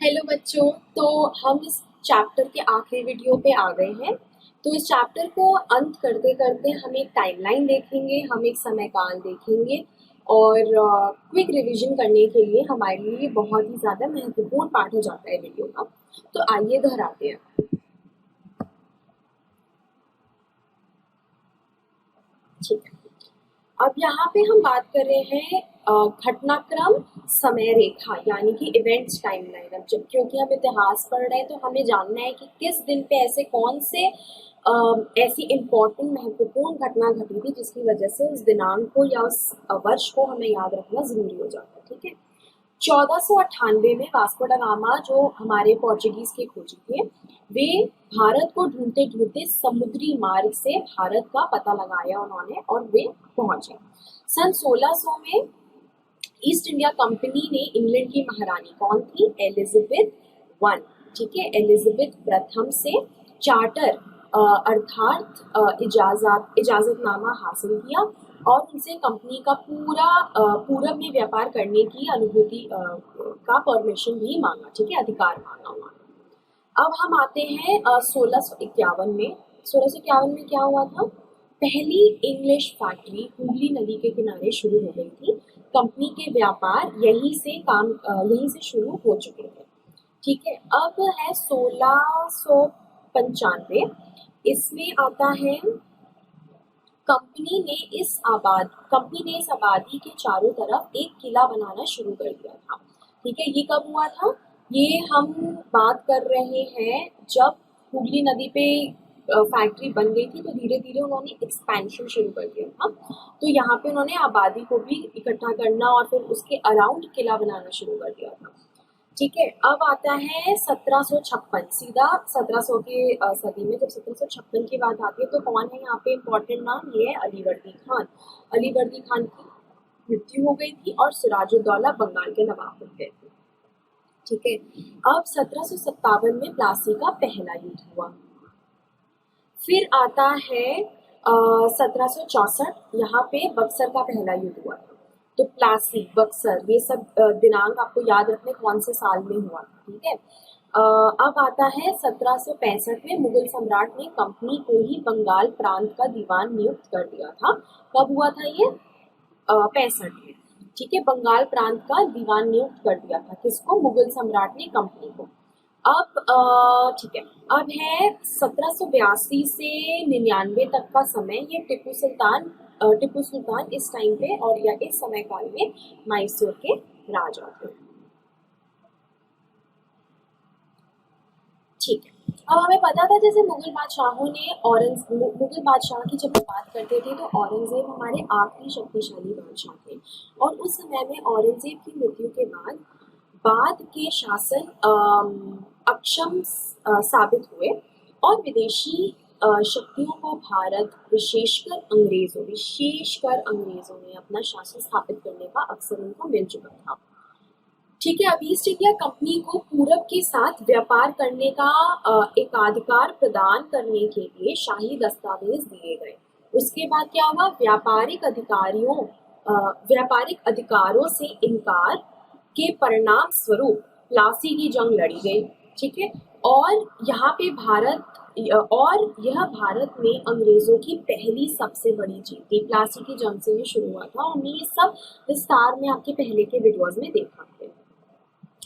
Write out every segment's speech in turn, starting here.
Hello बच्चों। तो हम इस चैप्टर के आखिरी वीडियो पे आ गए हैं। तो इस चैप्टर को अंत करते करते हम एक टाइमलाइन देखेंगे, हम एक समय काल देखेंगे और क्विक रिवीजन करने के लिए हमारे लिए बहुत ही ज़्यादा महत्वपूर्ण पार्ट हो जाता है वीडियो का। तो आइए दोहराते हैं। ठीक है, अब यहाँ पे हम बात कर रहे हैं घटनाक्रम समय रेखा यानी कि इवेंट्स टाइमलाइन। अब जब क्योंकि हम इतिहास पढ़ रहे हैं तो हमें जानना है कि किस दिन पे ऐसे कौन से ऐसी इम्पोर्टेंट महत्वपूर्ण घटना घटी थी जिसकी वजह से उस दिनांक को या उस वर्ष को हमें याद रखना जरूरी हो जाता है। ठीक है, 1498 में वास्को ड गामा जो हमारे पोर्चुगीज के खोजी थे, वे भारत को ढूंढते ढूंढते समुद्री मार्ग से भारत का पता लगाया उन्होंने और वे पहुंचे। सन 1600 में ईस्ट इंडिया कंपनी ने इंग्लैंड की महारानी कौन थी? Elizabeth one. ठीक है, एलिजाबेथ प्रथम से चार्टर अर्थात इजाजतनामा हासिल किया और उनसे कंपनी का पूरा पूरब में व्यापार करने की अनुभूति का परमिशन भी मांगा। ठीक है, अधिकार मांगा उन्होंने। अब हम आते हैं 1651 में। 1651 में क्या हुआ था? पहली इंग्लिश फैक्ट्री हुगली नदी के किनारे शुरू हो गई थी। कंपनी के व्यापार यहीं से शुरू हो चुके थे। ठीक है, अब है 1695। इसमें आता है कंपनी ने इस आबादी के चारों तरफ एक किला बनाना शुरू कर दिया था। ठीक है, ये कब हुआ था? ये हम बात कर रहे हैं जब हुगली नदी पे फैक्ट्री बन गई थी तो धीरे धीरे उन्होंने एक्सपेंशन शुरू कर दिया था। तो यहाँ पे उन्होंने आबादी को भी इकट्ठा करना और फिर उसके अराउंड किला बनाना शुरू कर दिया था। ठीक है, अब आता है 1756। सीधा 1700 के सदी में जब 1756 की बात आती है तो कौन है यहाँ पे इम्पोर्टेंट नाम? ये है अलीवर्दी खान। अलीवर्दी खान की मृत्यु हो गई थी और सिराजुद्दौला बंगाल के नवाब बन गए थे। ठीक है, अब 1757 में प्लासी का पहला युद्ध हुआ। फिर आता है 1764। यहाँ पे बक्सर का पहला युद्ध हुआ था। तो प्लासी, बक्सर, ये सब दिनांक आपको याद रखने कौन से साल में हुआ था। ठीक है, अब आता है 1765 में मुगल सम्राट ने कंपनी को ही बंगाल प्रांत का दीवान नियुक्त कर दिया था। कब हुआ था ये? 65 में। ठीक है, बंगाल प्रांत का दीवान नियुक्त कर दिया था किसको? मुगल सम्राट ने कंपनी को। अब ठीक है, अब है 1782 से 99 तक का समय। ये टिप्पू सुल्तान इस टाइम पे और या इस समय काल में मैसूर के राजा थे। ठीक है, अब हमें पता था जैसे मुगल बादशाह की जब हम बात करते थे तो औरंगजेब हमारे आखिरी शक्तिशाली बादशाह थे और उस समय में औरंगजेब की मृत्यु के बाद के शासन अक्षम साबित हुए और विदेशी शक्तियों को भारत विशेषकर अंग्रेजों में अपना शासन स्थापित करने का अवसर उनको मिल चुका था। ठीक है, अब ईस्ट इंडिया कंपनी को पूरब के साथ व्यापार करने का एकाधिकार प्रदान करने के लिए शाही दस्तावेज दिए गए। उसके बाद क्या हुआ? व्यापारिक अधिकारों से इनकार के परिणाम स्वरूप प्लासी की जंग लड़ी गई। ठीक है, और यहाँ पे यह भारत में अंग्रेजों की पहली सबसे बड़ी जीत थी। प्लासी की जंग से ये शुरू हुआ था और हमने ये सब विस्तार में आपके पहले के वीडियोस में देखा है।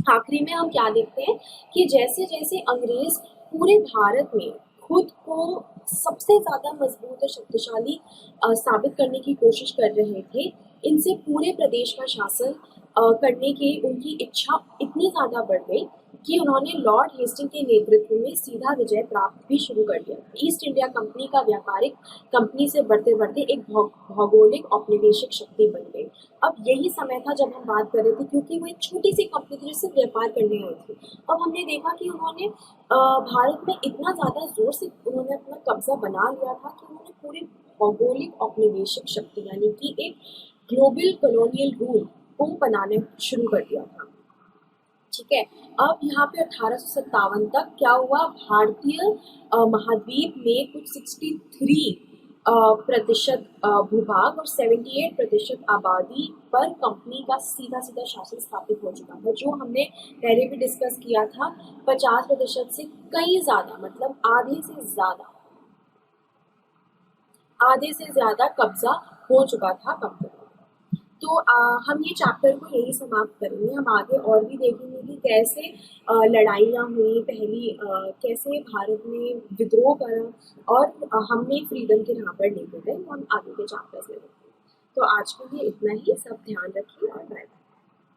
आखिरी में हम क्या देखते हैं कि जैसे जैसे अंग्रेज पूरे भारत में खुद को सबसे ज्यादा मजबूत और शक्तिशाली साबित करने की कोशिश कर रहे थे, इनसे पूरे प्रदेश का शासन करने की उनकी इच्छा इतनी ज्यादा बढ़ गई कि उन्होंने लॉर्ड हेस्टिंग के नेतृत्व में सीधा विजय प्राप्त भी शुरू कर दिया। ईस्ट इंडिया कंपनी का व्यापारिक कंपनी से बढ़ते बढ़ते एक भौगोलिक औपनिवेशिक शक्ति बन गई। अब यही समय था जब हम बात कर रहे थे, क्योंकि वो एक छोटी सी कंपनी थी जिससे व्यापार करने आई थी। अब हमने देखा कि उन्होंने भारत में इतना ज्यादा जोर से उन्होंने अपना कब्जा बना लिया था कि उन्होंने पूरे भौगोलिक औपनिवेशिक शक्ति यानी कि एक ग्लोबल कॉलोनियल रूल को बनाने शुरू कर दिया था। ठीक है, अब यहाँ पे 1857 तक क्या हुआ? भारतीय महाद्वीप में कुछ 63 प्रतिशत भूभाग और 78% आबादी पर कंपनी का सीधा सीधा शासन स्थापित हो चुका था, जो हमने पहले भी डिस्कस किया था। 50% से कई ज्यादा, मतलब आधे से ज्यादा कब्जा हो चुका था कंपनी। तो हम ये चैप्टर को यही समाप्त करेंगे। हम आगे और भी देखेंगे कि कैसे लड़ाइयाँ हुई पहली, कैसे भारत ने विद्रोह करा और हमने फ्रीडम के राह पर लेके गए। हम आगे के चैप्टर्स में देखेंगे। तो आज के लिए इतना ही। सब ध्यान रखिए और बाय।